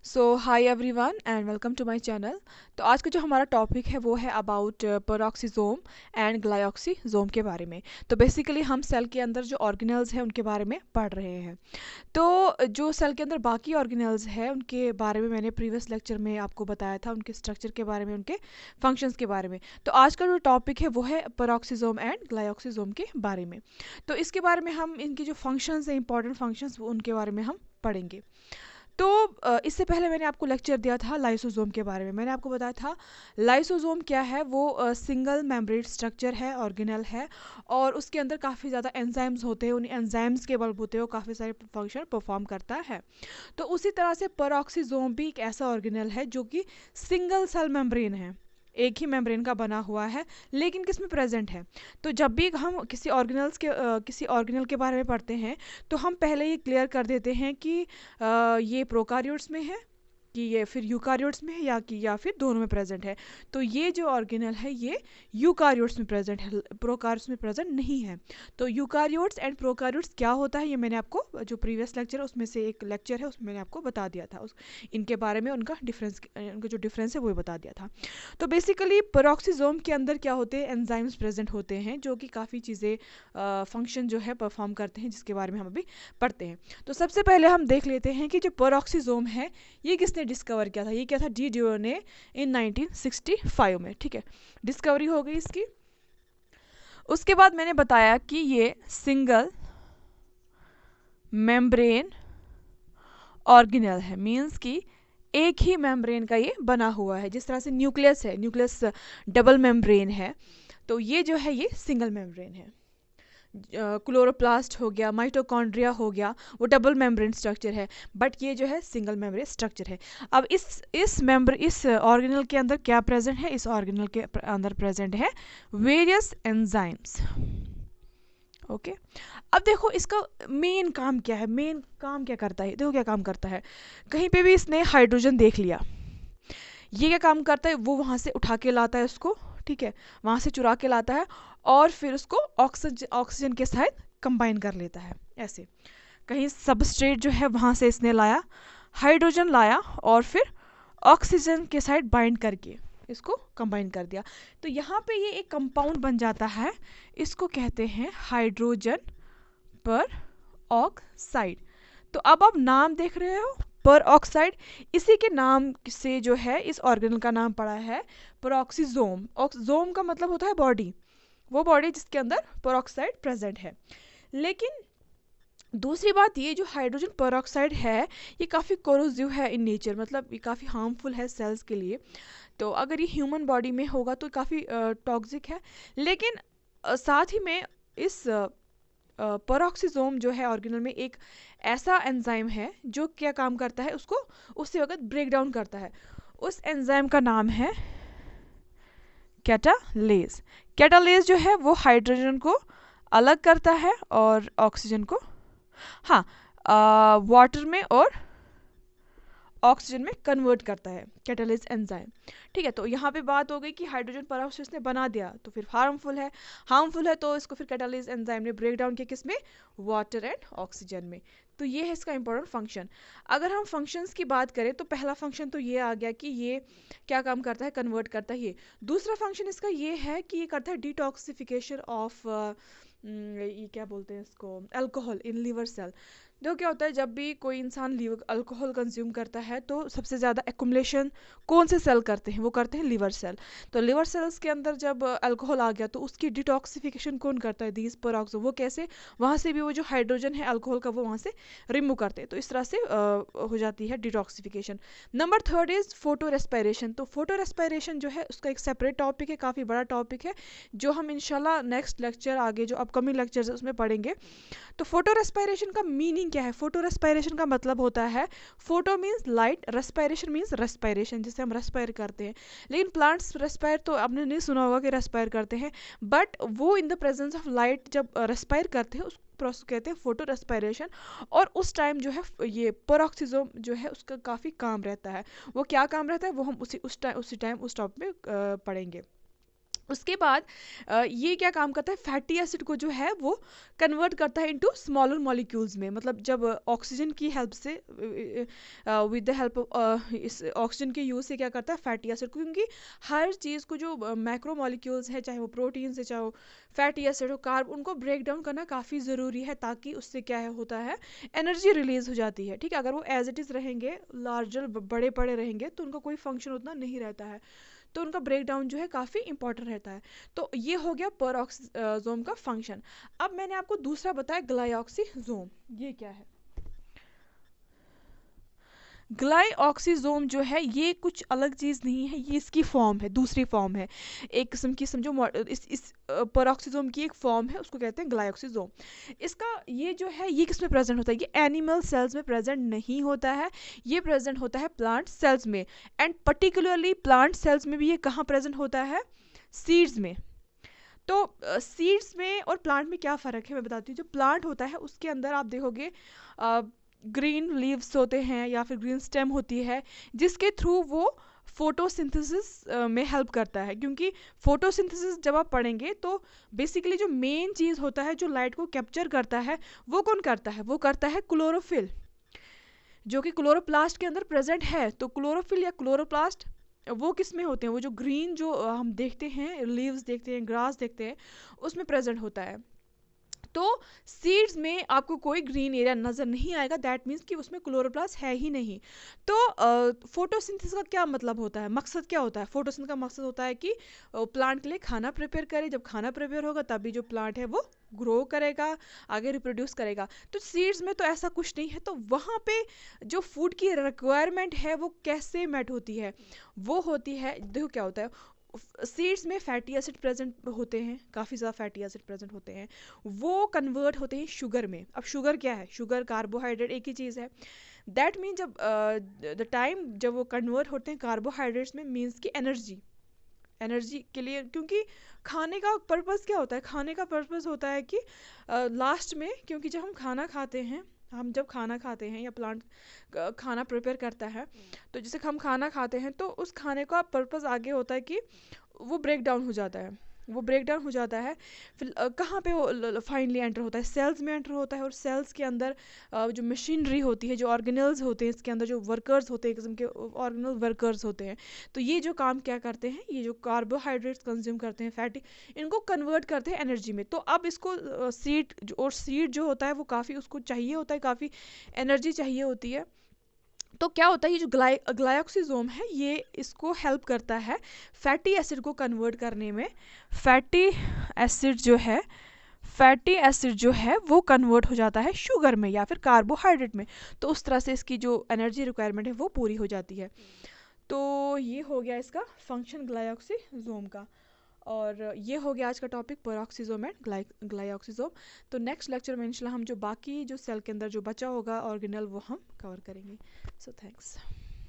So hi everyone and welcome to my channel. तो आज का जो हमारा टॉपिक है वो है अबाउट पेरोक्सीसोम एंड ग्लाइऑक्सीसोम के बारे में। तो बेसिकली हम सेल के अंदर जो ऑर्गेनेल्स हैं उनके बारे में पढ़ रहे हैं। तो जो सेल के अंदर बाकी ऑर्गेनेल्स हैं उनके बारे में मैंने प्रीवियस लेक्चर में आपको बताया था, उनके स्ट्रक्चर के बारे में, उनके फंक्शंस के बारे में। तो आज का जो टॉपिक है वो है पेरोक्सीसोम एंड ग्लाइऑक्सीसोम के बारे में। तो इसके बारे में हम इनकी जो फंक्शंस हैं, इंपॉर्टेंट फंक्शंस, उनके बारे में हम पढ़ेंगे। तो इससे पहले मैंने आपको लेक्चर दिया था लाइसोसोम के बारे में। मैंने आपको बताया था लाइसोसोम क्या है। वो सिंगल मेम्ब्रेन स्ट्रक्चर है, ऑर्गेनेल है, और उसके अंदर काफ़ी ज़्यादा एंजाइम्स होते हैं। उन एंजाइम्स के बलबूते वो काफ़ी सारे फंक्शन परफॉर्म करता है। तो उसी तरह से पेरोक्सीसोम भी एक ऐसा ऑर्गेनेल है जो कि सिंगल सेल मेम्ब्रेन है, एक ही मेम्ब्रेन का बना हुआ है, लेकिन किस में प्रेजेंट है। तो जब भी हम किसी ऑर्गेनल के बारे में पढ़ते हैं तो हम पहले ये क्लियर कर देते हैं कि ये प्रोकार्योट्स में है कि ये फिर यूकार्योट्स में है या फिर दोनों में प्रेजेंट है। तो ये जो ऑर्गेनल है ये यूकार्योट्स में प्रेजेंट है, प्रोकार्योट्स में प्रेजेंट नहीं है। तो यूकार्योट्स एंड प्रोकार्योट्स क्या होता है ये मैंने आपको जो प्रीवियस लेक्चर है उसमें से एक लेक्चर है उसमें मैंने आपको बता दिया था। इनके बारे में उनका जो डिफरेंस है वो बता दिया था। तो बेसिकली पेरोक्सीसोम के अंदर क्या होते हैं, एंजाइम्स प्रेजेंट होते हैं जो कि काफ़ी चीज़ें फंक्शन जो है परफॉर्म करते हैं, जिसके बारे में हम अभी पढ़ते हैं। तो सबसे पहले हम देख लेते हैं कि जो पेरोक्सीसोम है ये किसने डिस्कवर किया था। ये क्या था, डी डियो ने इन 1965 में। ठीक है, डिस्कवरी हो गई इसकी। उसके बाद मैंने बताया कि ये सिंगल मेम्ब्रेन ऑर्गेनेल है, मींस कि एक ही मेम्ब्रेन का ये बना हुआ है। जिस तरह से न्यूक्लियस है, न्यूक्लियस डबल मेम्ब्रेन है, तो ये जो है ये सिंगल मेम्ब्रेन है। क्लोरोप्लास्ट हो गया, माइटोकॉन्ड्रिया हो गया, वो डबल मेम्ब्रेन स्ट्रक्चर है, बट ये जो है सिंगल मेम्ब्रेन स्ट्रक्चर है। अब इस ऑर्गेनल के अंदर क्या प्रेजेंट है, इस ऑर्गेनल के अंदर प्रेजेंट है वेरियस एंजाइम्स। ओके, अब देखो इसका मेन काम क्या है, मेन काम क्या करता है। देखो क्या काम करता है, कहीं पे भी इसने हाइड्रोजन देख लिया, ये क्या काम करता है, वो वहाँ से उठा के लाता है उसको, ठीक है, वहाँ से चुरा के लाता है और फिर उसको ऑक्सीजन के साथ कंबाइन कर लेता है। ऐसे कहीं सबस्ट्रेट जो है वहाँ से इसने लाया, हाइड्रोजन लाया और फिर ऑक्सीजन के साथ बाइंड करके इसको कंबाइन कर दिया। तो यहाँ पे ये एक कंपाउंड बन जाता है, इसको कहते हैं हाइड्रोजन पर ऑक्साइड। तो अब आप नाम देख रहे हो, पर ऑक्साइड, इसी के नाम से जो है इस ऑर्गेनल का नाम पड़ा है पेरोक्सीसोम। जोम का मतलब होता है बॉडी, वो बॉडी जिसके अंदर पेरोक्साइड प्रेजेंट है। लेकिन दूसरी बात, ये जो हाइड्रोजन पेरोक्साइड है ये काफ़ी कोरोसिव है इन नेचर, मतलब ये काफ़ी हार्मफुल है सेल्स के लिए। तो अगर ये ह्यूमन बॉडी में होगा तो काफ़ी टॉक्सिक है। लेकिन साथ ही में इस पेरोक्सीसोम जो है ऑर्गेनल में एक ऐसा एंजाइम है जो क्या काम करता है, उसको उसी वक्त ब्रेक डाउन करता है। उस एंजाइम का नाम है कैटालेज। कैटालेज जो है वो हाइड्रोजन को अलग करता है और ऑक्सीजन को, हाँ, वाटर में और ऑक्सीजन में कन्वर्ट करता है, कैटालिस एंजाइम। ठीक है, तो यहाँ पे बात हो गई कि हाइड्रोजन पेरोक्साइड ने बना दिया तो फिर हार्मफुल है तो इसको फिर कैटालिस एंजाइम ने ब्रेक डाउन किया, किस में, वाटर एंड ऑक्सीजन में। तो ये है इसका इंपॉर्टेंट फंक्शन। अगर हम फंक्शंस की बात करें तो पहला फंक्शन तो ये आ गया कि ये क्या काम करता है, कन्वर्ट करता है। ये दूसरा फंक्शन इसका ये है कि ये करता है डिटॉक्सिफिकेशन ऑफ, ये क्या बोलते हैं इसको, अल्कोहल इन लिवर सेल। देखो क्या होता है, जब भी कोई इंसान अल्कोहल कंज्यूम करता है तो सबसे ज़्यादा एक्युमुलेशन कौन से सेल करते हैं, वो करते हैं लिवर सेल। तो लिवर सेल्स के अंदर जब अल्कोहल आ गया तो उसकी डिटॉक्सिफिकेशन कौन करता है, दीज पेरोक्सो, वो कैसे, वहाँ से भी वो जो हाइड्रोजन है अल्कोहल का वो वहाँ से रिमूव करते हैं। तो इस तरह से हो जाती है detoxification. Number third is photo respiration. तो फोटो रेस्पायरेशन जो है उसका एक सेपरेट टॉपिक है, काफ़ी बड़ा टॉपिक है, जो हम इंशाल्लाह नेक्स्ट लेक्चर, आगे जो अपकमिंग लेक्चर है उसमें पढ़ेंगे। तो फोटो रेस्पायरेशन का मीनिंग क्या है, फोटो रेस्पायरेशन का मतलब होता है, photo means light, respiration means respiration, जिसे हम रेस्पायर करते हैं। लेकिन प्लांट्स रेस्पायर तो आपने नहीं सुना होगा कि रेस्पायर करते हैं, बट वो in the presence of light जब रेस्पायर करते हैं उस प्रोसेस कहते हैं फोटो रेस्पायरेशन। और उस टाइम जो है ये पेरोक्सीसोम जो है उसका काफ़ी काम रहता है। वो क्या काम रहता है वो हम उसी टाइम उस टॉपिक में पढ़ेंगे। उसके बाद ये क्या काम करता है, फैटी एसिड को जो है वो कन्वर्ट करता है इनटू स्मॉलर मॉलिक्यूल्स में। मतलब जब ऑक्सीजन की हेल्प से, विद द हेल्प इस ऑक्सीजन के यूज़ से क्या करता है फैटी एसिड को, क्योंकि हर चीज़ को जो मैक्रो मॉलिक्यूल्स है, चाहे वो प्रोटीन है, चाहे वो फैटी एसिड हो, कार्ब, उनको ब्रेक डाउन करना काफ़ी ज़रूरी है, ताकि उससे क्या है होता है, एनर्जी रिलीज हो जाती है। ठीक है, अगर वो एज इट इज़ रहेंगे, लार्जर बड़े बड़े रहेंगे, तो उनका कोई फंक्शन उतना नहीं रहता है, तो उनका ब्रेक डाउन जो है काफ़ी इंपॉर्टेंट रहता है। तो ये हो गया पेरोक्सोसोम का फंक्शन। अब मैंने आपको दूसरा बताया ग्लाइऑक्सीजोम, ये क्या है। ग्लाइऑक्सीजोम जो है ये कुछ अलग चीज़ नहीं है, ये इसकी फॉर्म है, दूसरी फॉर्म है, एक किस्म की, समझो इस पेरोक्सीजोम की एक फॉर्म है, उसको कहते हैं ग्लाइऑक्सीजोम। इसका ये जो है ये किस में प्रेजेंट होता है, ये एनिमल सेल्स में प्रेजेंट नहीं होता है, ये प्रेजेंट होता है प्लांट सेल्स में, एंड पर्टिकुलरली प्लांट सेल्स में भी ये कहाँ प्रेजेंट होता है, सीड्स में। तो सीड्स में और प्लांट में क्या फ़र्क है मैं बताती हूँ। जो प्लांट होता है उसके अंदर आप देखोगे ग्रीन लीव्स होते हैं या फिर ग्रीन स्टेम होती है, जिसके थ्रू वो फोटोसिंथेसिस में हेल्प करता है। क्योंकि फोटोसिंथेसिस जब आप पढ़ेंगे तो बेसिकली जो मेन चीज़ होता है जो लाइट को कैप्चर करता है, वो कौन करता है, वो करता है क्लोरोफिल, जो कि क्लोरोप्लास्ट के अंदर प्रेजेंट है। तो क्लोरोफिल या क्लोरोप्लास्ट वो किस में होते हैं, वो जो ग्रीन जो हम देखते हैं, लीव्स देखते हैं, ग्रास देखते हैं, उसमें प्रेजेंट होता है। तो सीड्स में आपको कोई ग्रीन एरिया नज़र नहीं आएगा, दैट मीन्स कि उसमें क्लोरोप्लास्ट है ही नहीं। तो फोटोसिंथेसिस का क्या मतलब होता है, मकसद क्या होता है, फोटोसिंथेसिस का मकसद होता है कि प्लांट के लिए खाना प्रिपेयर करे, जब खाना प्रिपेयर होगा तभी जो प्लांट है वो ग्रो करेगा, आगे रिप्रोड्यूस करेगा। तो सीड्स में तो ऐसा कुछ नहीं है, तो वहाँ पे जो फूड की रिक्वायरमेंट है वो कैसे मेट होती है, वो होती है, देखो क्या होता है, सीड्स में फैटी एसिड प्रेजेंट होते हैं, काफ़ी ज़्यादा फैटी एसिड प्रेजेंट होते हैं, वो कन्वर्ट होते हैं शुगर में। अब शुगर क्या है, शुगर कार्बोहाइड्रेट एक ही चीज़ है। दैट मीन जब द टाइम जब वो कन्वर्ट होते हैं कार्बोहाइड्रेट्स में, मीन्स की एनर्जी, एनर्जी के लिए, क्योंकि खाने का पर्पस क्या होता है, खाने का पर्पस होता है कि लास्ट में, क्योंकि जब हम खाना खाते हैं, हम जब खाना खाते हैं या प्लांट खाना प्रिपेयर करता है, तो जैसे हम खाना खाते हैं तो उस खाने का पर्पस आगे होता है कि वो ब्रेक डाउन हो जाता है, वो ब्रेक डाउन हो जाता है, फिर कहाँ पे वो फाइनली एंटर होता है, सेल्स में एंटर होता है। और सेल्स के अंदर जो मशीनरी होती है, जो ऑर्गेनल्स होते हैं, इसके अंदर जो वर्कर्स होते हैं, एक किस्म के ऑर्गेनल वर्कर्स होते हैं, तो ये जो काम क्या करते हैं, ये जो कार्बोहाइड्रेट्स कंज्यूम करते हैं, फैटी, इनको कन्वर्ट करते हैं एनर्जी में। तो अब इसको सीड, और सीड जो होता है वो काफ़ी उसको चाहिए होता है, काफ़ी एनर्जी चाहिए होती है। तो क्या होता है, ये जो ग्लाइऑक्सीजोम है ये इसको हेल्प करता है फैटी एसिड को कन्वर्ट करने में। फैटी एसिड जो है, फैटी एसिड जो है वो कन्वर्ट हो जाता है शुगर में या फिर कार्बोहाइड्रेट में, तो उस तरह से इसकी जो एनर्जी रिक्वायरमेंट है वो पूरी हो जाती है। तो ये हो गया इसका फंक्शन ग्लाइऑक्सीजोम का, और ये हो गया आज का टॉपिक पेरोक्सीजोम एंड ग्लाइऑक्सीजोम। तो नेक्स्ट लेक्चर में इंशाल्लाह हम जो बाकी जो सेल के अंदर जो बचा होगा ऑर्गेनल वो हम कवर करेंगे। So thanks.